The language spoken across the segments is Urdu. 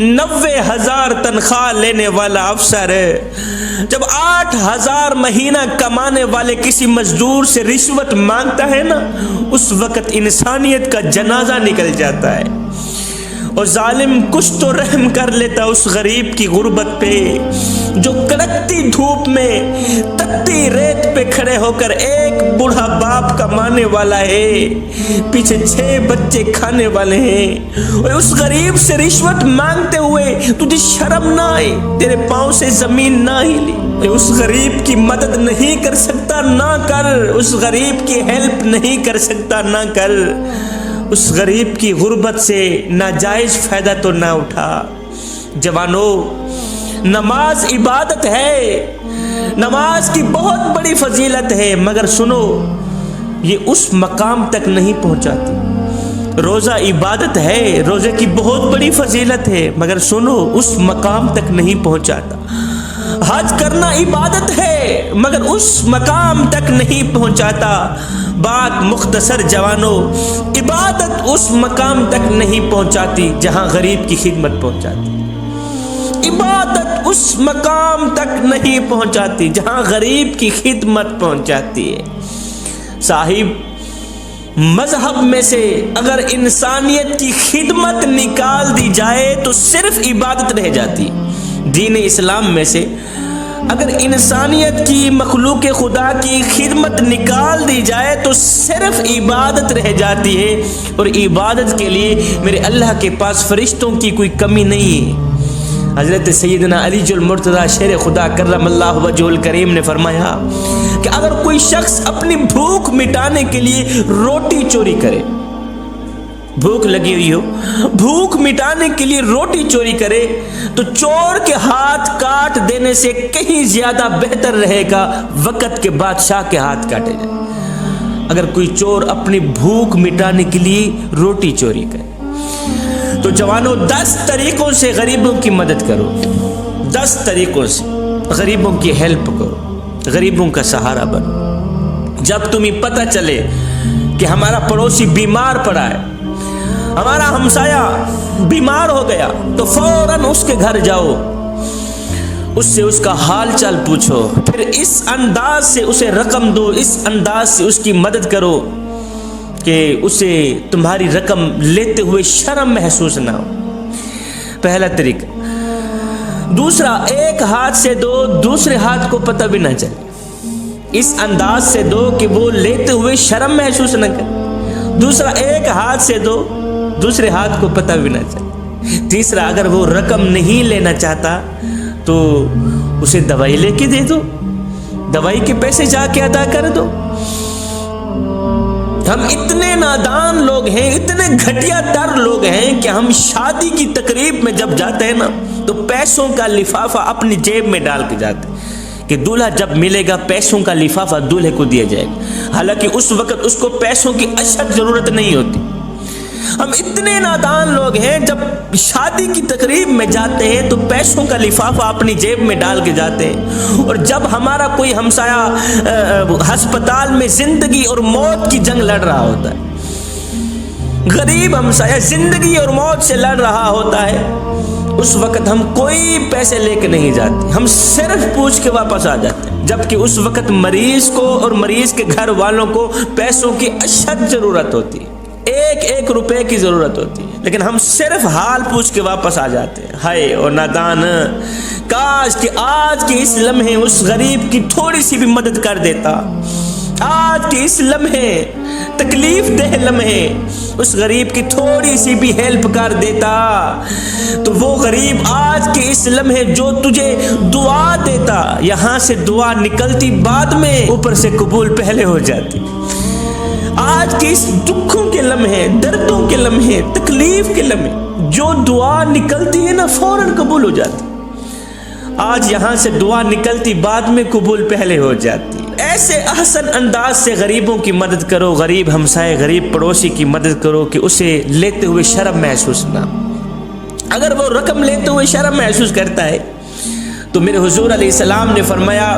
90,000 تنخواہ لینے والا افسر جب 8,000 مہینہ کمانے والے کسی مزدور سے رشوت مانگتا ہے نا، اس وقت انسانیت کا جنازہ نکل جاتا ہے۔ اور ظالم کچھ تو رحم کر لیتا اس غریب کی غربت پہ، جو کڑکتی دھوپ میں تتی ریت پہ کھڑے ہو کر ایک بوڑھا باپ کمانے والا ہے، پیچھے 6 بچے کھانے والے ہیں، اور اس غریب سے رشوت مانگتے ہوئے تجھے شرم نہ آئی، تیرے پاؤں سے زمین نہ ہلی۔ اس غریب کی مدد نہیں کر سکتا نہ کر، اس غریب کی ہیلپ نہیں کر سکتا نہ کر، اس غریب کی غربت سے ناجائز فائدہ تو نہ اٹھا۔ جوانوں، نماز عبادت ہے، نماز کی بہت بڑی فضیلت ہے، مگر سنو یہ اس مقام تک نہیں پہنچاتی۔ روزہ عبادت ہے، روزے کی بہت بڑی فضیلت ہے، مگر سنو اس مقام تک نہیں پہنچاتا۔ حج کرنا عبادت ہے، مگر اس مقام تک نہیں پہنچاتا۔ بات مختصر جوانوں، عبادت اس مقام تک نہیں پہنچاتی جہاں غریب کی خدمت پہنچاتی۔ عبادت اس مقام تک نہیں پہنچاتی جہاں غریب کی خدمت پہنچاتی ہے۔ صاحب، مذہب میں سے اگر انسانیت کی خدمت نکال دی جائے تو صرف عبادت رہ جاتی۔ دین اسلام میں سے اگر انسانیت کی، مخلوق خدا کی خدمت نکال دی جائے تو صرف عبادت رہ جاتی ہے، اور عبادت کے لیے میرے اللہ کے پاس فرشتوں کی کوئی کمی نہیں ہے۔ حضرت سیدنا علی المرتضیٰ شیر خدا کرم اللہ وجہہ الکریم نے فرمایا کہ اگر کوئی شخص اپنی بھوک مٹانے کے لیے روٹی چوری کرے، بھوک لگی ہوئی ہو، بھوک مٹانے کے لیے روٹی چوری کرے، تو چور کے ہاتھ کاٹ دینے سے کہیں زیادہ بہتر رہے گا وقت کے بادشاہ کے ہاتھ کاٹے جائے۔ اگر کوئی چور اپنی بھوک مٹانے کے لیے روٹی چوری کرے تو جوانوں 10 طریقوں سے غریبوں کی مدد کرو، 10 طریقوں سے غریبوں کی ہیلپ کرو، غریبوں کا سہارا بنو۔ جب تمہیں پتہ چلے کہ ہمارا پڑوسی بیمار پڑا ہے، ہمارا ہمسایہ بیمار ہو گیا، تو فوراً اس کے گھر جاؤ، اس سے اس کا حال چال پوچھو، پھر اس انداز سے اسے رقم دو، اس انداز سے اس کی مدد کرو کہ اسے تمہاری رقم لیتے ہوئے شرم محسوس نہ ہو۔ پہلا طریقہ۔ دوسرا، ایک ہاتھ سے دو، دوسرے ہاتھ کو پتہ بھی نہ چلے، اس انداز سے دو کہ وہ لیتے ہوئے شرم محسوس نہ کرے۔ دوسرا، ایک ہاتھ سے دو، دوسرے ہاتھ کو پتہ بھی نہ چلے۔ تیسرا، اگر وہ رقم نہیں لینا چاہتا تو اسے دوائی لے کے دے دو، دوائی کے پیسے جا کے ادا کر دو۔ ہم اتنے نادان لوگ ہیں، اتنے گھٹیا تر لوگ ہیں کہ ہم شادی کی تقریب میں جب جاتے ہیں نا تو پیسوں کا لفافہ اپنی جیب میں ڈال کے جاتے ہیں کہ دولہا جب ملے گا پیسوں کا لفافہ دولہے کو دیا جائے گا، حالانکہ اس وقت اس کو پیسوں کی اشد ضرورت نہیں ہوتی۔ ہم اتنے نادان لوگ ہیں، جب شادی کی تقریب میں جاتے ہیں تو پیسوں کا لفافہ اپنی جیب میں ڈال کے جاتے ہیں، اور جب ہمارا کوئی ہمسایہ ہسپتال میں زندگی اور موت کی جنگ لڑ رہا ہوتا ہے، غریب ہمسایہ زندگی اور موت سے لڑ رہا ہوتا ہے، اس وقت ہم کوئی پیسے لے کے نہیں جاتے، ہم صرف پوچھ کے واپس آ جاتے ہیں، جبکہ اس وقت مریض کو اور مریض کے گھر والوں کو پیسوں کی اشد ضرورت ہوتی ہے، ایک روپے کی ضرورت ہوتی ہے، لیکن ہم صرف حال پوچھ کے واپس آ جاتے ہیں۔ ہائے اور نادان، کاش کہ آج کے اس لمحے اس غریب کی تھوڑی سی بھی مدد کر دیتا، آج کے اس لمحے، تکلیف دہ لمحے، اس غریب کی تھوڑی سی بھی ہیلپ کر دیتا تو وہ غریب آج کے اس لمحے جو تجھے دعا دیتا، یہاں سے دعا نکلتی بعد میں، اوپر سے قبول پہلے ہو جاتی۔ آج کے اس دکھوں کے لمحے، دردوں کے لمحے، تکلیف کے لمحے جو دعا نکلتی ہے نا فوراً قبول ہو جاتی، آج یہاں سے دعا نکلتی بعد میں قبول پہلے ہو جاتی۔ ایسے احسن انداز سے غریبوں کی مدد کرو، غریب ہمسائے، غریب پڑوسی کی مدد کرو کہ اسے لیتے ہوئے شرم محسوس نہ۔ اگر وہ رقم لیتے ہوئے شرم محسوس کرتا ہے تو میرے حضور علیہ السلام نے فرمایا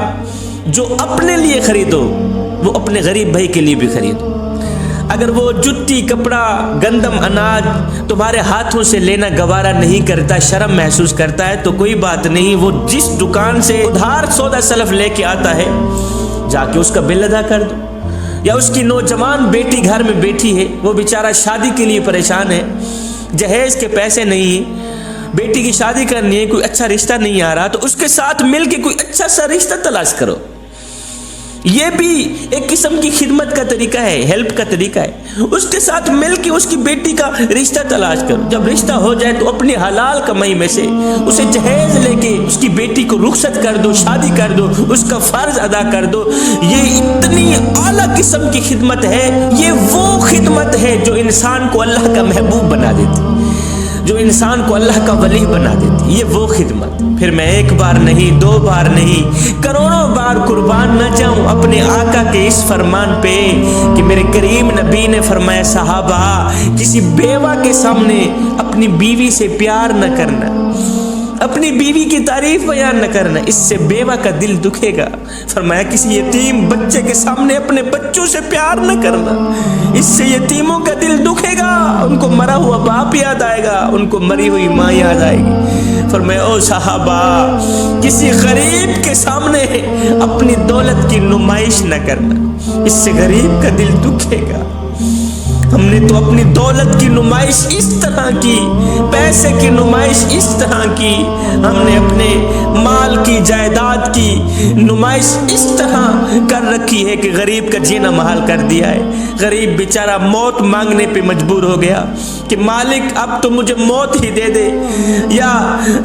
جو اپنے لیے خریدو وہ اپنے غریب بھائی کے لیے بھی خریدو۔ اگر وہ جتی کپڑا گندم اناج تمہارے ہاتھوں سے لینا گوارا نہیں کرتا، شرم محسوس کرتا ہے، تو کوئی بات نہیں، وہ جس دکان سے ادھار سودا سلف لے کے آتا ہے جا کے اس کا بل ادا کر دو۔ یا اس کی نوجوان بیٹی گھر میں بیٹھی ہے، وہ بیچارہ شادی کے لیے پریشان ہے، جہیز کے پیسے نہیں ہیں، بیٹی کی شادی کرنی ہے، کوئی اچھا رشتہ نہیں آ رہا، تو اس کے ساتھ مل کے کوئی اچھا سا رشتہ تلاش کرو۔ یہ بھی ایک قسم کی خدمت کا طریقہ ہے، ہیلپ کا طریقہ ہے۔ اس کے ساتھ مل کے اس کی بیٹی کا رشتہ تلاش کرو، جب رشتہ ہو جائے تو اپنی حلال کمائی میں سے اسے جہیز لے کے اس کی بیٹی کو رخصت کر دو، شادی کر دو، اس کا فرض ادا کر دو۔ یہ اتنی اعلیٰ قسم کی خدمت ہے، یہ وہ خدمت ہے جو انسان کو اللہ کا محبوب بنا دیتی، جو انسان کو اللہ کا ولی بنا دیتی، یہ وہ خدمت۔ پھر میں ایک بار نہیں، دو بار نہیں، کروڑوں بار قربان نہ جاؤں اپنے آقا کے اس فرمان پہ کہ میرے کریم نبی نے فرمایا، صحابہ کسی بیوہ کے سامنے اپنی بیوی سے پیار نہ کرنا، اپنی بیوی کی تعریف بیان نہ کرنا، اس سے بیوہ کا دل دکھے گا۔ فرمایا کسی یتیم بچے کے سامنے اپنے بچوں سے پیار نہ کرنا، اس سے یتیموں کا دل دکھے گا، ان کو مرا ہوا باپ یاد آئے گا، ان کو مری ہوئی ماں یاد آئے گی۔ فرمایا او صحابہ کسی غریب کے سامنے اپنی دولت کی نمائش نہ کرنا، اس سے غریب کا دل دکھے گا۔ ہم نے تو اپنی دولت کی نمائش اس طرح کی، پیسے کی نمائش اس طرح کی، ہم نے اپنے مال کی جائیداد کی نمائش اس طرح کر رکھی ہے کہ غریب کا جینا محال کر دیا ہے۔ غریب بیچارہ موت مانگنے پہ مجبور ہو گیا کہ مالک اب تو مجھے موت ہی دے دے، یا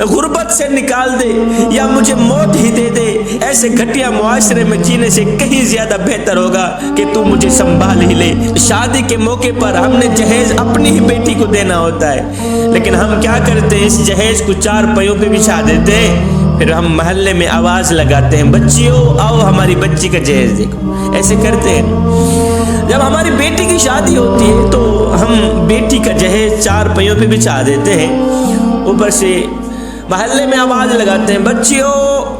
غربت سے نکال دے، یا مجھے موت ہی دے دے۔ ایسے گھٹیا معاشرے میں جینے سے کہیں زیادہ بہتر ہوگا کہ تو مجھے سنبھال ہی لے۔ شادی کے موقع پر ہم نے جہیز اپنی ہی بیٹی کو دینا ہوتا ہے، لیکن ہم کیا کرتے ہیں، اس جہیز کو چار پہیوں پہ بچھا دیتے ہیں، پھر ہم محلے میں آواز لگاتے ہیں، بچیوں آؤ ہماری بچی کا جہیز دیکھو۔ ایسے کرتے ہیں۔ جب ہماری بیٹی کی شادی ہوتی ہے تو ہم بیٹی کا جہیز چار پہیوں پہ بچھا دیتے ہیں، اوپر سے محلے میں آواز لگاتے ہیں، بچیوں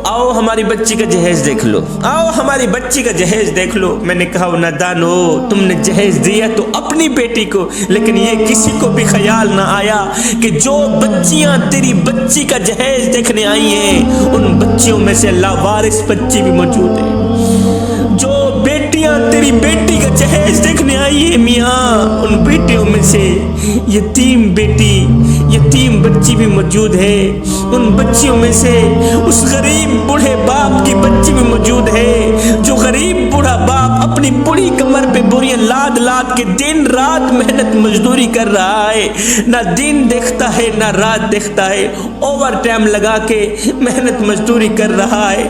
آؤ ہماری بچی کا جہیز دیکھ لو، آؤ ہماری بچی کا جہیز دیکھ لو۔ میں نے کہا نادانو، تم نے جہیز دیا تو اپنی بیٹی کو، لیکن یہ کسی کو بھی خیال نہ آیا کہ جو بچیاں تیری بچی کا جہیز دیکھنے آئی ہیں ان بچیوں میں سے لاوارث بچی بھی موجود ہے۔ جو بیٹیاں تیری بیٹی کا جہیز دیکھنے آئی ہیں میاں، ان بیٹیوں میں سے یتیم بیٹی، یتیم بچی بھی موجود ہے۔ ان بچیوں میں سے اس غریب بوڑھے باپ کی بچی بھی موجود ہے، جو غریب بوڑھا باپ اپنی بڑی کمر پہ بوریاں لاد لاد کے دن رات محنت مزدوری کر رہا ہے، نہ دن دیکھتا ہے نہ رات دیکھتا ہے، اوور ٹائم لگا کے محنت مزدوری کر رہا ہے۔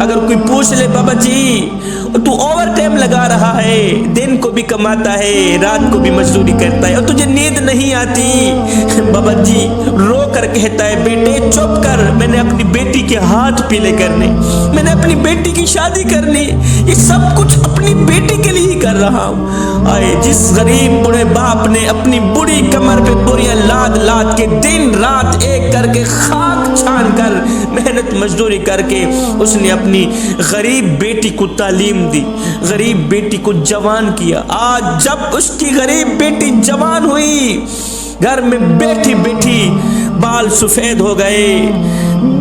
اگر کوئی پوچھ لے بابا جی تو اوور ٹائم لگا رہا ہے، دن کو بھی کماتا ہے رات کو بھی مزدوری کرتا ہے، اور تجھے نیند نہیں آتی، بابا جی رو کر کہتا ہے بیٹے چپ کر، میں نے اپنی بیٹی کے ہاتھ پیلے کرنے، میں نے اپنی بیٹی کی شادی کرنی، یہ سب کچھ اپنی بیٹی کے لیے ہی کر رہا ہوں۔ جس غریب بڑے باپ نے اپنی بڑی کمر پہ بوریاں لاد لاد کے دن رات ایک کر کے خاک چھان کر محنت مزدوری کر کے اس نے اپنی غریب بیٹی کو تعلیم دی، غریب بیٹی کو جوان کیا، آج جب اس کی غریب بیٹی جوان ہوئی، گھر میں بیٹھی بیٹھی بال سفید ہو گئے،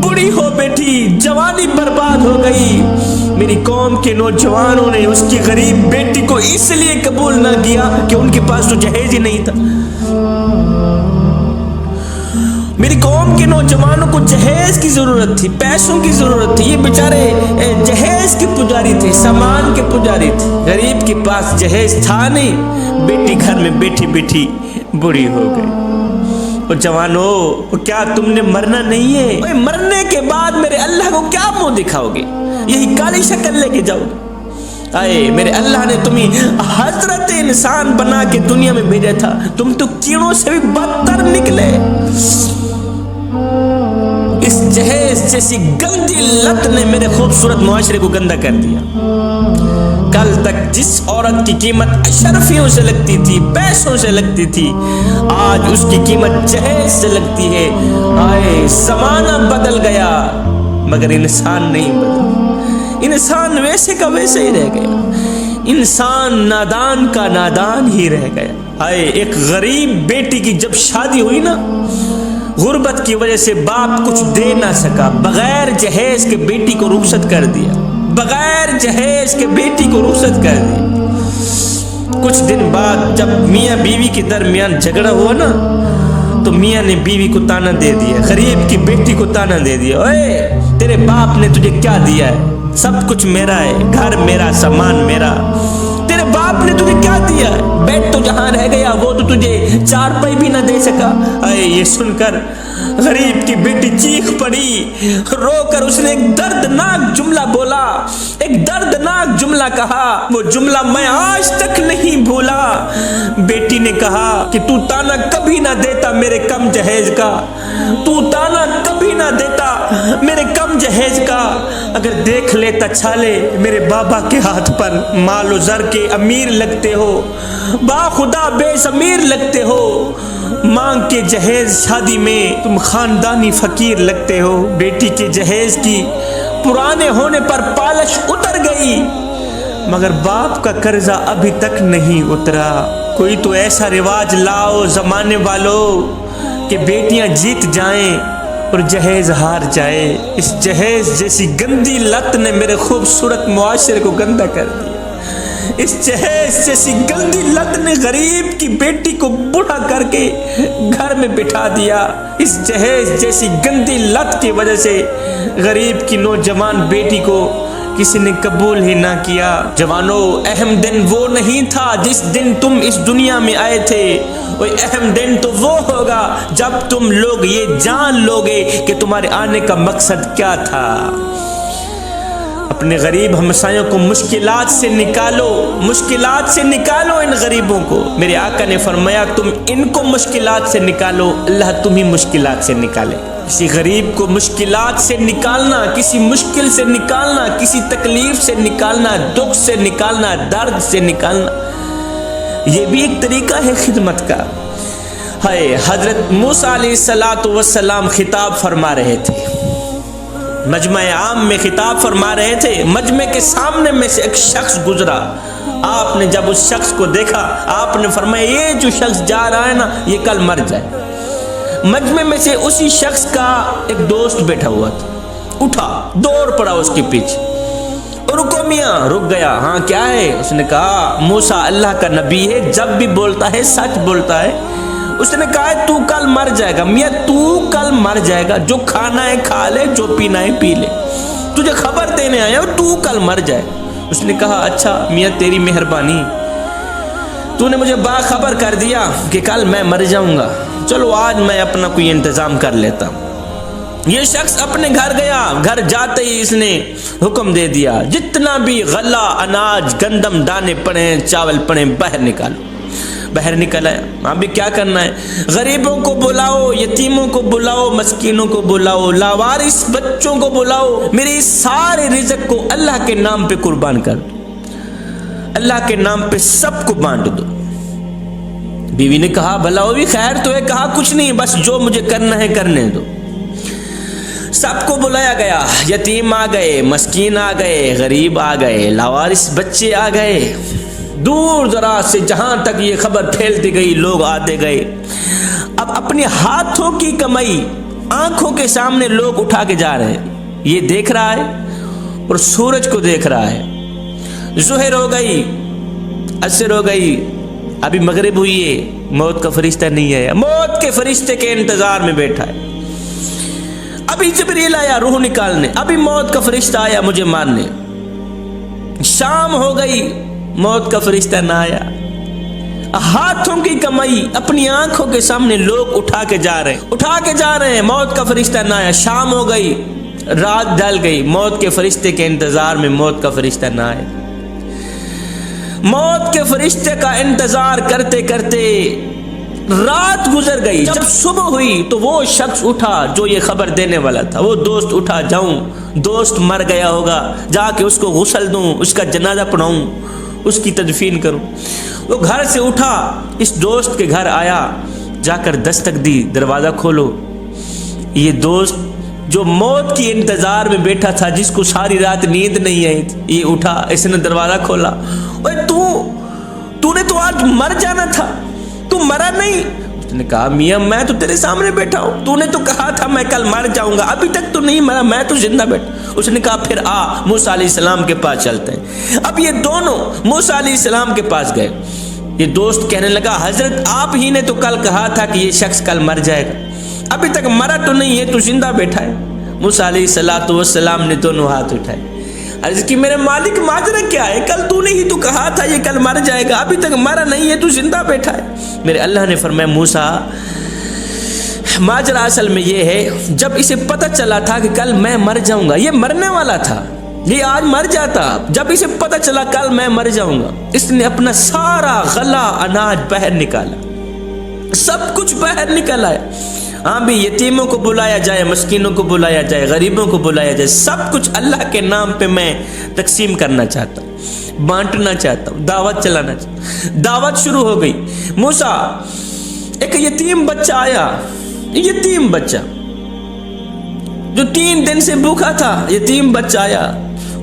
بڑی ہو بیٹھی، جوانی برباد ہو گئی، میری قوم کے نوجوانوں نے اس کی غریب بیٹی کو اس لیے قبول نہ کیا کہ ان کے پاس تو جہیز ہی نہیں تھا۔ میری قوم کے نوجوانوں کو جہیز کی ضرورت تھی، پیسوں کی ضرورت تھی، یہ بیچارے جہیز کے پجاری تھے، سامان کے پجاری تھے، غریب کے پاس جہیز تھا نہیں، بیٹی گھر میں بیٹھی بیٹھی بڑی ہو گئی۔ اور جوانو کیا تم نے مرنا نہیں ہے؟ مرنے کے بعد میرے اللہ کو کیا منہ دکھاؤ گے؟ یہی کالی شکل لے کے جاؤ گے؟ میرے اللہ نے تمہیں حضرت انسان بنا کے دنیا میں بھیجا تھا، تم تو کیڑوں سے بھی بدتر نکلے۔ اس جہیز جیسی گندی لت نے میرے خوبصورت معاشرے کو گندا کر دیا۔ کل تک جس عورت کی قیمت اشرفیوں سے لگتی تھی، پیسوں سے لگتی تھی، آج اس کی قیمت جہیز سے لگتی ہے۔ زمانہ بدل گیا مگر انسان نہیں بدلا، انسان ویسے کا ویسے ہی رہ گیا۔ انسان نادان کا نادان ہی رہ گیا. ہائے ایک غریب بیٹی کی جب شادی ہوئی نا، غربت کی وجہ سے باپ کچھ دے نہ سکا، بغیر جہیز کے بیٹی کو رخصت کر دیا، بغیر جہیز کے بیٹی کو رخصت کر دیا. کچھ دن بعد جب میاں بیوی کے درمیان جھگڑا ہوا نا، تو میاں نے بیوی کو تانا دے دیا، غریب کی بیٹی کو تانا دے دیا، اے تیرے باپ نے تجھے کیا دیا ہے؟ سب کچھ میرا ہے، گھر میرا، سامان میرا. تیرے باپ نے تجھے کیا دیا ہے؟ بیٹھ تو جہاں رہ گیا وہ تو تجھے 4 روپے بھی نہ دے سکا. اے یہ سن کر غریب کی بیٹی چیخ پڑی، رو کر اس نے ایک دردناک جملہ بولا، ایک دردناک جملہ کہا. وہ جملہ میں آج تک نہیں بھولا. بیٹی نے کہا کہ تو تانا کبھی نہ دیتا میرے کم جہیز کا، تو تانا کبھی نہ دیتا میرے کم جہیز کا. اگر دیکھ لیتا چھالے میرے بابا کے ہاتھ پر، مال و زر کے امیر لگتے ہو، با خدا بے ضمیر لگتے ہو. مانگ کے جہیز شادی میں تم خاندانی فقیر لگتے ہو. بیٹی کے جہیز کی پرانے ہونے پر پالش اتر گئی، مگر باپ کا قرضہ ابھی تک نہیں اترا. کوئی تو ایسا رواج لاؤ زمانے والوں کہ بیٹیاں جیت جائیں اور جہیز ہار جائے. اس جہیز جیسی گندی لت نے میرے خوبصورت معاشرے کو گندا کر دیا. اس جہیز جیسی گندی لت نے غریب کی بیٹی کو بوڑھا کر کے گھر میں بٹھا دیا. اس جہیز جیسی گندی لت کی وجہ سے غریب کی نوجوان بیٹی کو کسی نے قبول ہی نہ کیا. جوانو، اہم دن وہ نہیں تھا جس دن تم اس دنیا میں آئے تھے، وہ اہم دن تو وہ ہوگا جب تم لوگ یہ جان لوگے کہ تمہارے آنے کا مقصد کیا تھا. اپنے غریب ہمسایوں کو مشکلات سے نکالو، مشکلات سے نکالو ان غریبوں کو. میرے آقا نے فرمایا تم ان کو مشکلات سے نکالو، اللہ تمہیں مشکلات سے نکالے. کسی غریب کو مشکلات سے نکالنا، کسی مشکل سے نکالنا، کسی تکلیف سے نکالنا، دکھ سے نکالنا، درد سے نکالنا، یہ بھی ایک طریقہ ہے خدمت کا. ہائے حضرت موسیٰ علیہ السلام خطاب فرما رہے تھے، مجمع عام میں خطاب فرما رہے تھے. مجمع کے سامنے میں سے ایک شخص گزرا. آپ نے جب اس شخص کو دیکھا، آپ نے فرمایا یہ جو شخص جا رہا ہے نا، یہ کل مر جائے. مجمع میں سے اسی شخص کا ایک دوست بیٹھا ہوا تھا، اٹھا دوڑ پڑا اس کے پیچھے. رکو میاں. رک گیا. ہاں کیا ہے؟ اس نے کہا موسیٰ اللہ کا نبی ہے، جب بھی بولتا ہے سچ بولتا ہے. اس نے کہا تو کل مر جائے گا. میاں تو کل مر جائے گا، جو کھانا ہے کھا لے، جو پینا ہے پی لے، تجھے خبر دینے آیا ہوں تو کل مر جائے. اس نے کہا اچھا میاں تیری مہربانی، تو نے مجھے باخبر کر دیا کہ کل میں مر جاؤں گا، چلو آج میں اپنا کوئی انتظام کر لیتا ہوں. یہ شخص اپنے گھر گیا. گھر جاتے ہی اس نے حکم دے دیا جتنا بھی غلہ، اناج، گندم دانے پڑے، چاول پڑے، باہر نکالو. باہر نکل آیا. ابھی کیا کرنا ہے؟ غریبوں کو بلاؤ، یتیموں کو بلاؤ، مسکینوں کو بلاؤ، لاوارث بچوں کو بلاؤ، میرے سارے رزق کو اللہ کے نام پہ قربان کر دو، اللہ کے نام پہ سب کو بانٹ دو. بیوی نے کہا بھلا وہ بھی خیر تو ہے. کہا کچھ نہیں، بس جو مجھے کرنا ہے کرنے دو. سب کو بلایا گیا. یتیم آ گئے، مسکین آ گئے، غریب آ گئے، لاوارث بچے آ گئے. دور دراز سے جہاں تک یہ خبر پھیلتی گئی لوگ آتے گئے. اب اپنے ہاتھوں کی کمائی آنکھوں کے سامنے لوگ اٹھا کے جا رہے ہیں. یہ دیکھ رہا ہے اور سورج کو دیکھ رہا ہے. ظہر ہو گئی، عصر ہو گئی، ابھی مغرب ہوئی ہے، موت کا فرشتہ نہیں آیا. موت کے فرشتے کے انتظار میں بیٹھا ہے. ابھی جبریل آیا روح نکالنے، ابھی موت کا فرشتہ آیا مجھے مارنے. شام ہو گئی، موت کا فرشتہ نہ آیا. ہاتھوں کی کمائی اپنی آنکھوں کے سامنے لوگ اٹھا کے جا رہے ہیں، موت کا فرشتہ نہ آیا. شام ہو گئی، رات ڈل گئی، موت کے فرشتے کے انتظار میں موت کا فرشتہ نہ آیا. موت کے فرشتے کا انتظار کرتے کرتے رات گزر گئی. جب صبح ہوئی تو وہ شخص اٹھا جو یہ خبر دینے والا تھا. وہ دوست اٹھا، جاؤں، دوست مر گیا ہوگا، جا کے اس کو غسل دوں، اس کا جنازہ پڑھاؤں، اس کی تدفین کروں. وہ گھر سے اٹھا، اس دوست کے گھر آیا، جا کر دستک دی، دروازہ کھولو. یہ دوست جو موت کی انتظار میں بیٹھا تھا، جس کو ساری رات نیند نہیں آئی تھی، یہ اٹھا، اس نے دروازہ کھولا، اوے تو نے تو آج مر جانا تھا، تو مرا نہیں؟ اس نے کہا میاں میں تو تیرے سامنے بیٹھا ہوں، تو نے تو کہا تھا میں کل مر جاؤں گا، ابھی تک تو نہیں مرا، میں تو زندہ بیٹھا۔ اس نے کہا پھر آ موسیٰ علیہ السلام کے پاس چلتے ہیں۔ اب یہ دونوں موسیٰ علیہ السلام کے پاس گئے۔ یہ دوست کہنے لگا حضرت آپ ہی نے تو کل کہا تھا کہ یہ شخص کل مر جائے گا، ابھی تک مرا تو نہیں ہے، تو زندہ بیٹھا ہے۔ موسیٰ علیہ السلام نے دونوں ہاتھ اٹھائے، عرض کی میرے مالک ماجرا کیا ہے؟ کل تو نے ہی تو کہا تھا یہ کل مر جائے گا، ابھی تک مرا نہیں ہے، تو زندہ بیٹھا ہے۔ میرے اللہ نے فرمایا موسیٰ ماجرا اصل میں یہ ہے، جب اسے پتہ چلا تھا کہ کل میں مر جاؤں گا، یہ مرنے والا تھا، یہ آج مر جاتا، جب اسے پتہ چلا کل میں مر جاؤں گا، اس نے اپنا سارا غلہ اناج باہر نکالا، سب کچھ باہر نکالا ہے۔ ہاں بھی یتیموں کو بلایا جائے، مسکینوں کو بلایا جائے، غریبوں کو بلایا جائے، سب کچھ اللہ کے نام پہ میں تقسیم کرنا چاہتا ہوں، بانٹنا چاہتا ہوں، دعوت چلانا چاہتا ہوں۔ دعوت شروع ہو گئی۔ موسیٰ ایک یتیم بچہ آیا، یتیم بچہ جو 3 دن سے بھوکا تھا، یتیم بچہ آیا،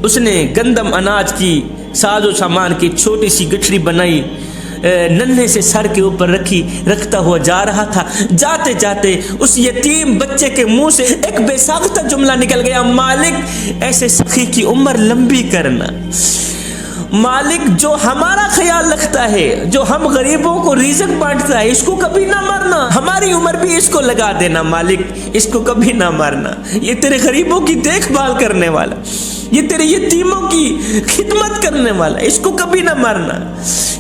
اس نے گندم اناج کی ساز و سامان کی چھوٹی سی گٹھڑی بنائی، ننھے سے سر کے اوپر رکھتا ہوا جا رہا تھا۔ جاتے جاتے اس یتیم بچے کے منہ سے ایک بے ساختہ جملہ نکل گیا، مالک ایسے سخی کی عمر لمبی کرنا، مالک جو ہمارا خیال رکھتا ہے، جو ہم غریبوں کو رزق بانٹتا ہے، اس کو کبھی نہ مارنا، ہماری عمر بھی اس کو لگا دینا، مالک اس کو کبھی نہ مارنا، یہ تیرے غریبوں کی دیکھ بھال کرنے والا، یہ تیرے یتیموں کی خدمت کرنے والا، اس کو کبھی نہ مارنا،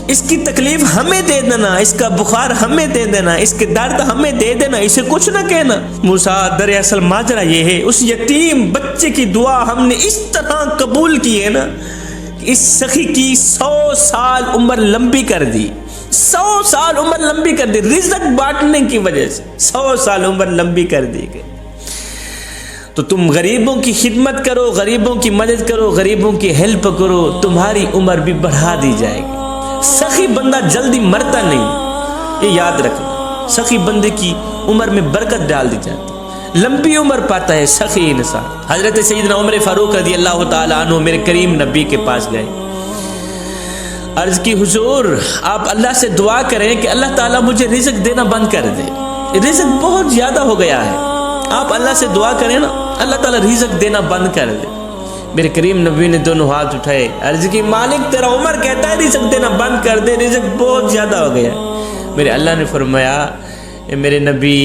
اس کی تکلیف ہمیں دے دینا، اس کا بخار ہمیں دے دینا، اس کے درد ہمیں دے دینا، اسے کچھ نہ کہنا۔ موسیٰ دراصل ماجرا یہ ہے، اس یتیم بچے کی دعا ہم نے اس طرح قبول کی ہے نا، اس سخی کی 100 سال عمر لمبی کر دی، 100 سال عمر لمبی کر دی، رزق بانٹنے کی وجہ سے 100 سال عمر لمبی کر دی گئی۔ تو تم غریبوں کی خدمت کرو، غریبوں کی مدد کرو، غریبوں کی ہیلپ کرو، تمہاری عمر بھی بڑھا دی جائے گی۔ سخی بندہ جلدی مرتا نہیں، یہ یاد رکھنا، سخی بندے کی عمر میں برکت ڈال دی جاتی، لمبی عمر پاتا ہے سخی انسان۔ حضرت سیدنا عمر فاروق رضی اللہ تعالی عنہ میرے کریم نبی کے پاس گئے، عرض کی حضور آپ اللہ سے دعا کریں کہ اللہ تعالیٰ مجھے رزق دینا بند کر دے، رزق بہت زیادہ ہو گیا ہے، آپ اللہ سے دعا کریں نا اللہ تعالیٰ رزق دینا بند کر دے۔ میرے کریم نبی نے دونوں ہاتھ اٹھائے، عرض کی مالک تیرا عمر کہتا ہے رزق دینا بند کر دے، رزق بہت زیادہ ہو گیا ہے۔ میرے اللہ نے فرمایا اے میرے نبی،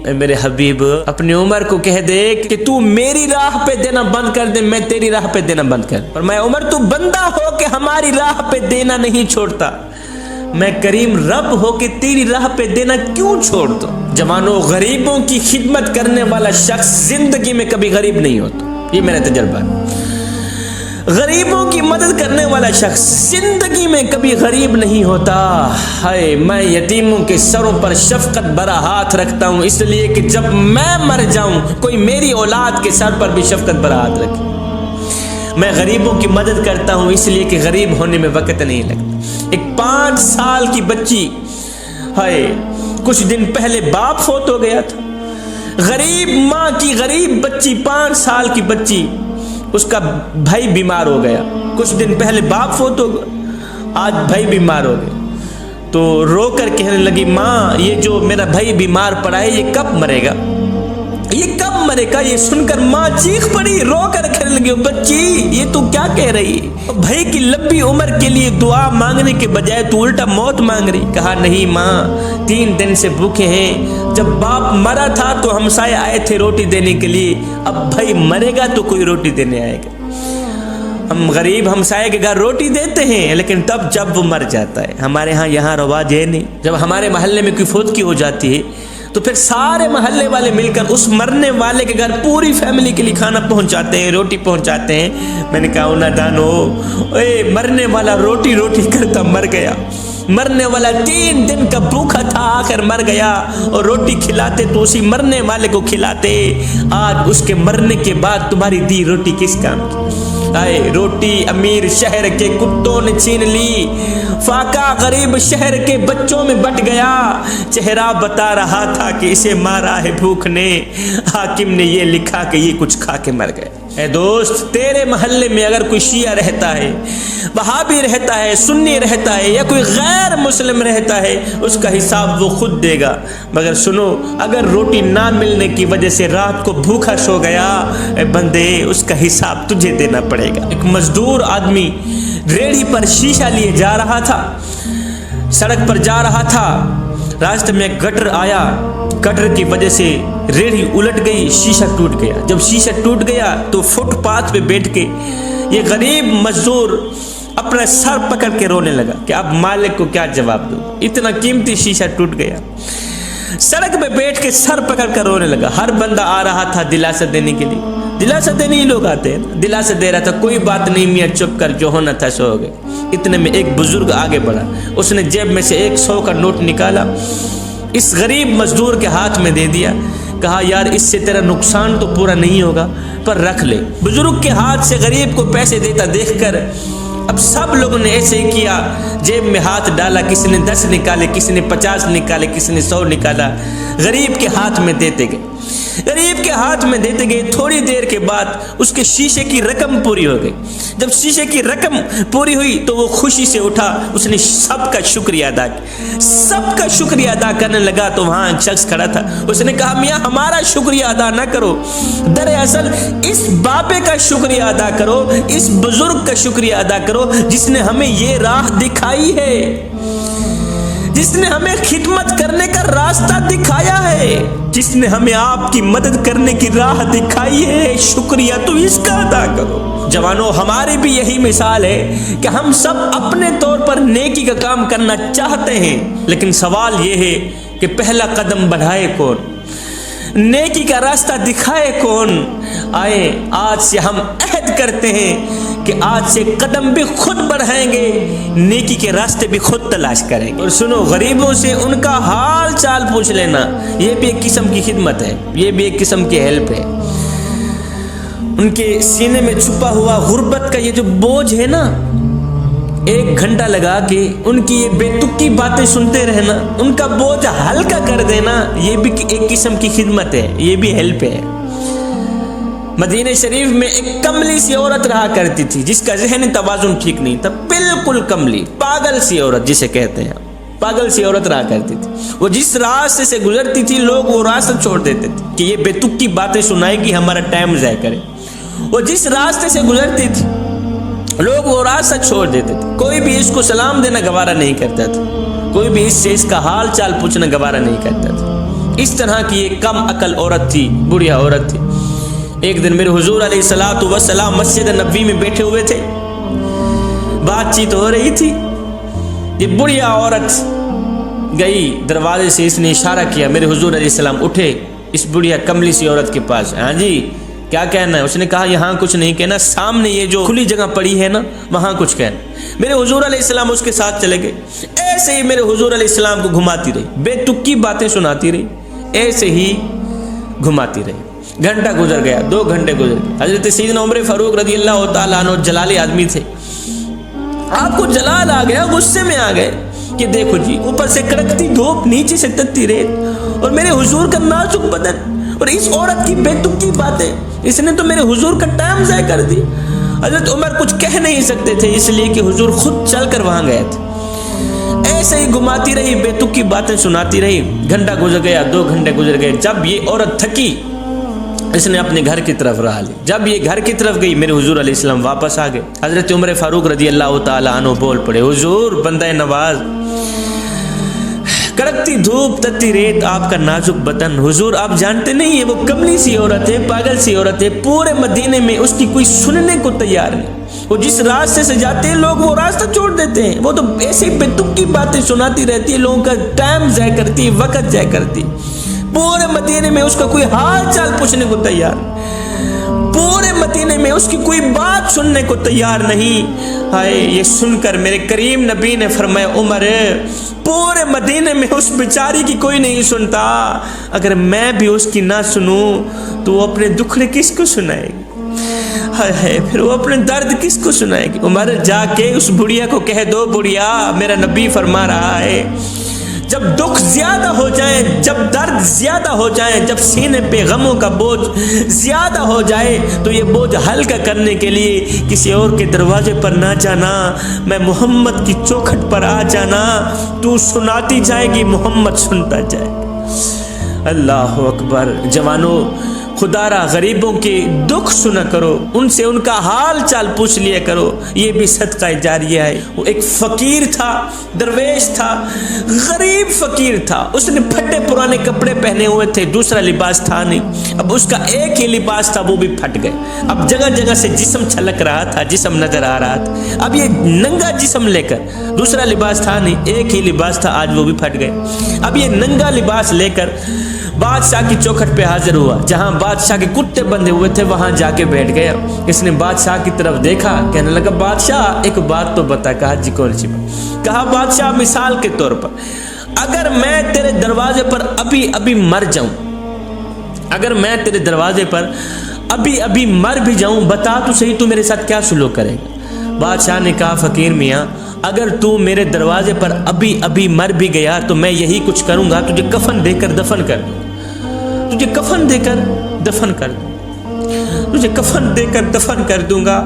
اے میرے حبیب، اپنی عمر کو کہہ دے کہ تو میری راہ پہ دینا بند کر دے، میں تیری راہ پہ دینا بند کر دے۔ اور میں عمر تو بندہ ہو کہ ہماری راہ پہ دینا نہیں چھوڑتا، میں کریم رب ہو کہ تیری راہ پہ دینا کیوں چھوڑ دو۔ جوانوں، غریبوں کی خدمت کرنے والا شخص زندگی میں کبھی غریب نہیں ہوتا، یہ میرا تجربہ ہے۔ غریبوں کی مدد کرنے والا شخص زندگی میں کبھی غریب نہیں ہوتا۔ ہائے، میں یتیموں کے سروں پر شفقت بھرا ہاتھ رکھتا ہوں، اس لیے کہ جب میں مر جاؤں کوئی میری اولاد کے سر پر بھی شفقت بھرا ہاتھ رکھے۔ میں غریبوں کی مدد کرتا ہوں اس لیے کہ غریب ہونے میں وقت نہیں لگتا۔ ایک 5 سال کی بچی، ہائے، کچھ دن پہلے باپ فوت ہو گیا تھا، غریب ماں کی غریب بچی، 5 سال کی بچی، اس کا بھائی بیمار ہو گیا، کچھ دن پہلے باپ فوت ہو گیا، آج بھائی بیمار ہو گیا، تو رو کر کہنے لگی ماں یہ جو میرا بھائی بیمار پڑا ہے یہ کب مرے گا، یہ کب مرے گا؟ یہ سن کر ماں چیخ پڑی، رو کر کہنے لگی بچی یہ تو کیا کہہ رہی ہے؟ بھائی کی لمبی عمر کے لیے دعا مانگنے کے بجائے تو الٹا موت مانگ رہی۔ کہا نہیں ماں، 3 دن سے بھوکے ہیں، جب باپ مرا تھا تو ہمسائے آئے تھے روٹی دینے کے لیے، اب بھائی مرے گا تو کوئی روٹی دینے آئے گا۔ ہم غریب ہمسائے کے گھر روٹی دیتے ہیں لیکن تب جب وہ مر جاتا ہے۔ ہمارے ہاں یہاں رواج ہے نہیں، جب ہمارے محلے میں کوئی فوتگی ہو جاتی ہے تو پھر سارے محلے والے مل کر اس مرنے والے کے گھر پوری فیملی کے لیے کھانا پہنچاتے ہیں، روٹی پہنچاتے ہیں۔ میں نے کہا اونا دانو، اے مرنے والا روٹی کرتا مر گیا، مرنے والا 3 دن کا بھوکا تھا آخر مر گیا، اور روٹی کھلاتے تو اسی مرنے والے کو کھلاتے، آج اس کے مرنے کے بعد تمہاری دی روٹی کس کام کی؟ آئے روٹی امیر شہر کے کتوں نے چھین لی، فاقہ غریب شہر کے بچوں میں بٹ گیا، چہرہ بتا رہا تھا کہ اسے مارا ہے بھوک نے، حاکم نے یہ لکھا کہ یہ کچھ کھا کے مر گئے۔ اے دوست، تیرے محلے میں اگر کوئی شیعہ رہتا ہے، وہابی رہتا ہے، سنی رہتا ہے، یا کوئی غیر مسلم رہتا ہے، اس کا حساب وہ خود دے گا، مگر سنو، اگر روٹی نہ ملنے کی وجہ سے رات کو بھوکا سو گیا، اے بندے، اس کا حساب تجھے دینا پڑے گا۔ ایک مزدور آدمی ریڑھی پر شیشہ لیے جا رہا تھا، سڑک پر جا رہا تھا، راستے میں گٹر آیا، گٹر کی وجہ سے ریڑھی الٹ گئی، شیشہ ٹوٹ گیا۔ جب شیشہ ٹوٹ گیا تو فٹ پاتھ پہ بیٹھ کے یہ غریب مزدور اپنا سر پکڑ کے رونے لگا کہ اب مالک کو کیا جواب دوں، اتنا قیمتی شیشہ ٹوٹ گیا۔ سڑک پہ بیٹھ کے سر پکڑ کر رونے لگا۔ ہر بندہ آ رہا تھا دلاسا دینے کے لیے، دلاسا دینے ہی لوگ آتے ہیں، دلاسا دے رہا تھا، کوئی بات نہیں میاں چپ کر، جو ہونا تھا سو ہو گئے۔ اتنے میں ایک بزرگ آگے بڑھا، اس نے جیب میں سے 100 کا نوٹ نکالا، اس غریب مزدور کے ہاتھ میں دے دیا، کہا یار اس سے تیرا نقصان تو پورا نہیں ہوگا پر رکھ لے۔ بزرگ کے ہاتھ سے غریب کو پیسے دیتا دیکھ کر اب سب لوگوں نے ایسے ہی کیا، جیب میں ہاتھ ڈالا، کسی نے 10 نکالے، کسی نے 50 نکالے، کسی نے 100 نکالا، غریب کے ہاتھ میں دیتے گئے، غریب کے ہاتھ میں دیتے گئے۔ تھوڑی دیر کے بعد اس کے شیشے کی رقم پوری ہو گئی۔ جب شیشے کی رقم پوری ہوئی تو وہ خوشی سے اٹھا، اس نے سب کا شکریہ ادا کیا، سب کا شکریہ ادا کرنے لگا تو وہاں ایک شخص کھڑا تھا، اس نے کہا میاں ہمارا شکریہ ادا نہ کرو، دراصل اس بابے کا شکریہ ادا کرو، اس بزرگ کا شکریہ ادا کرو جس نے ہمیں یہ راہ دکھائی ہے، جس نے ہمیں خدمت کرنے کا راستہ دکھایا ہے، جس نے ہمیں آپ کی مدد کرنے کی راہ دکھائی ہے، شکریہ تو اس کا ادا کرو۔ جوانوں، ہماری بھی یہی مثال ہے کہ ہم سب اپنے طور پر نیکی کا کام کرنا چاہتے ہیں، لیکن سوال یہ ہے کہ پہلا قدم بڑھائے کون، نیکی کا راستہ دکھائے کون؟ آئے آج سے ہم عہد کرتے ہیں کہ آج سے قدم بھی خود بڑھائیں گے، نیکی کے راستے بھی خود تلاش کریں گے۔ اور سنو، غریبوں سے ان کا حال چال پوچھ لینا، یہ بھی ایک قسم کی خدمت ہے، یہ بھی ایک قسم کی ہیلپ ہے۔ ان کے سینے میں چھپا ہوا غربت کا یہ جو بوجھ ہے نا، 1 گھنٹہ لگا کے ان کی یہ بے تکی باتیں سنتے رہنا، ان کا بوجھ ہلکا کر دینا، یہ بھی ایک قسم کی خدمت ہے، یہ بھی ہیلپ ہے۔ مدینہ شریف میں ایک کملی سی عورت رہا کرتی تھی جس کا ذہنی توازن ٹھیک نہیں تھا، بالکل کملی، پاگل سی عورت جسے کہتے ہیں، پاگل سی عورت رہا کرتی تھی۔ وہ جس راستے سے گزرتی تھی لوگ وہ راستہ چھوڑ دیتے تھے کہ یہ بے تکی باتیں سنائے گی، ہمارا ٹائم ضائع کرے۔ وہ جس راستے سے گزرتی تھی لوگ وہ راستہ چھوڑ دیتے تھے، کوئی بھی اس کو سلام دینا گوارا نہیں کرتا تھا، کوئی بھی اس سے اس کا حال چال پوچھنا گوارا نہیں کرتا تھا۔ اس طرح کی ایک کم عقل عورت تھی، بڑھیا عورت تھی۔ ایک دن میرے حضور علیہ الصلوۃ والسلام مسجد نبوی میں بیٹھے ہوئے تھے، بات چیت ہو رہی تھی، یہ بڑھیا عورت گئی دروازے سے، اس نے اشارہ کیا، میرے حضور علیہ السلام اٹھے اس بڑھیا کملی سی عورت کے پاس، ہاں جی کیا کہنا ہے؟ اس نے کہا یہاں کچھ نہیں کہنا، سامنے یہ جو کھلی جگہ پڑی ہے نا وہاں کچھ کہنا۔ میرے حضور علیہ السلام اس کے ساتھ چلے گئے، ایسے ہی میرے حضور علیہ السلام کو گھماتی رہی، بے تکی باتیں سناتی رہی، ایسے ہی گھماتی رہی۔ گھنٹہ گزر گیا، 2 گھنٹے گزر گئے۔ حضرت سیدنا عمر فاروق رضی اللہ تعالیٰ عنہ جلالی آدمی تھے، آپ کو جلال آ گیا، غصے میں آ گئے کہ دیکھو جی، اوپر سے کڑکتی دھوپ، نیچے سے تتی ریت، اور میرے حضور کا نازک بدن، اور اس عورت کی بے تکی باتیں، اس نے تو میرے حضور کا ٹائم ضائع کر دی۔ حضرت عمر کچھ کہہ نہیں سکتے تھے، اس لیے کہ حضور خود چل کر وہاں گئے تھے۔ ایسے ہی گھماتی رہی، بے تکی باتیں سناتی رہی، گھنٹہ گزر گیا، 2 گھنٹے گزر گئے۔ جب یہ عورت تھکی اس نے اپنے گھر کی طرف راہ لی، جب یہ گھر کی طرف گئی میرے حضور علیہ السلام واپس آ گئے۔ حضرت عمر فاروق رضی اللہ تعالیٰ عنہ بول پڑے، حضور بندہ نواز، کڑکتی دھوپ تتی ریت، آپ کا نازک بدن، حضور آپ جانتے نہیں ہے وہ کملی سی عورت ہے، پاگل سی عورت ہے، پورے مدینے میں اس کی کوئی سننے کو تیار نہیں، وہ جس راستے سے جاتے ہیں لوگ وہ راستہ چھوڑ دیتے ہیں، وہ تو ایسی بے تکی باتیں سناتی رہتی ہے، لوگوں کا ٹائم ضائع کرتی ہے، وقت ضائع کرتی ہے، پورے مدینے میں اس کا کوئی حال چال پوچھنے کو تیار، پورے مدینے میں اس کی کوئی بات سننے کو تیار نہیں۔ ہائے، یہ سن کر میرے کریم نبی نے فرمایا، عمر پورے مدینے میں اس بیچاری کی کوئی نہیں سنتا، اگر میں بھی اس کی نہ سنوں تو وہ اپنے دکھڑے کس کو سنائے گی؟ ہے پھر وہ اپنے درد کس کو سنائے گی؟ عمر جا کے اس بڑھیا کو کہہ دو، بڑھیا میرا نبی فرما رہا ہے جب دکھ زیادہ ہو جائیں، جب درد زیادہ ہو جائیں، جب سینے پہ غموں کا بوجھ زیادہ ہو جائے تو یہ بوجھ ہلکا کرنے کے لیے کسی اور کے دروازے پر نہ جانا، میں محمد کی چوکھٹ پر آ جانا، تو سناتی جائے گی، محمد سنتا جائے گا۔ اللہ اکبر۔ جوانوں، خدا را غریبوں کے دکھ سنا کرو، ان سے ان کا حال چال پوچھ لیا کرو، یہ بھی صدقہ جاریہ ہے۔ وہ ایک فقیر تھا، درویش تھا، غریب فقیر تھا، اس نے پھٹے پرانے کپڑے پہنے ہوئے تھے، دوسرا لباس تھا نہیں، اب اس کا ایک ہی لباس تھا، وہ بھی پھٹ گئے، اب جگہ جگہ سے جسم چھلک رہا تھا، جسم نظر آ رہا تھا، اب یہ ننگا جسم لے کر، دوسرا لباس تھا نہیں، ایک ہی لباس تھا، آج وہ بھی پھٹ گئے، اب یہ ننگا لباس لے کر بادشاہ کی چوکھٹ پہ حاضر ہوا، جہاں بادشاہ کے کتے بندھے ہوئے تھے وہاں جا کے بیٹھ گیا۔ اس نے بادشاہ کی طرف دیکھا، کہنے لگا بادشاہ ایک بات تو بتا۔ کہا جی کون سی بات؟ کہا بادشاہ مثال کے طور پر اگر میں تیرے دروازے پر ابھی ابھی مر جاؤں، اگر میں تیرے دروازے پر ابھی ابھی مر بھی جاؤں، بتا تو صحیح تو میرے ساتھ کیا سلوک کرے گا؟ بادشاہ نے کہا فقیر میاں اگر تو میرے دروازے پر ابھی ابھی مر بھی گیا تو میں یہی کچھ کروں گا، تجھے کفن دے کر دفن کر دوں، تجھے کفن دے کر دفن کر دوں، تجھے کفن دے کر دفن کر دوں گا۔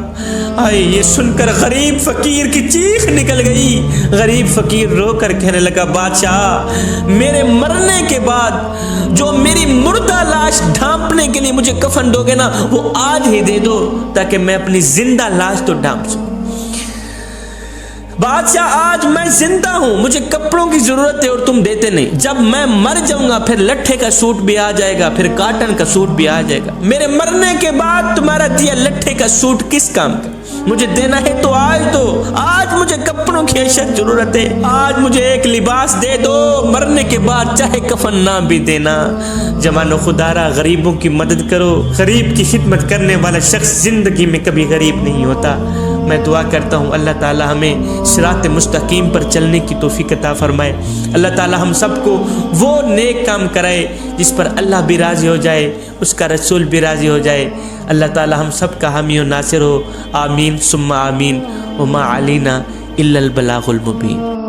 آئے یہ سن کر غریب فقیر کی چیخ نکل گئی، غریب فقیر رو کر کہنے لگا بادشاہ میرے مرنے کے بعد جو میری مردہ لاش ڈھانپنے کے لیے مجھے کفن دو گے نا وہ آج ہی دے دو تاکہ میں اپنی زندہ لاش تو ڈھانپ سکوں۔ بادشاہ آج میں زندہ ہوں، مجھے کپڑوں کی ضرورت ہے اور تم دیتے نہیں، جب میں مر جاؤں گا پھر لٹھے کا سوٹ بھی آ جائے گا، پھر کاٹن کا سوٹ بھی آ جائے گا، میرے مرنے کے بعد تمہارا دیا لٹھے کا سوٹ کس کام کا؟ مجھے دینا ہے تو آج دو، آج مجھے کپڑوں کی اشد ضرورت ہے، آج مجھے ایک لباس دے دو، مرنے کے بعد چاہے کفن نہ بھی دینا۔ جوانو خدا را غریبوں کی مدد کرو، غریب کی خدمت کرنے والا شخص زندگی میں کبھی غریب نہیں ہوتا۔ میں دعا کرتا ہوں اللہ تعالی ہمیں صراط مستقیم پر چلنے کی توفیق عطا فرمائے، اللہ تعالی ہم سب کو وہ نیک کام کرائے جس پر اللہ بھی راضی ہو جائے، اس کا رسول بھی راضی ہو جائے، اللہ تعالی ہم سب کا حامی و ناصر ہو، آمین ثم آمین، وما علینا الا البلاغ المبین۔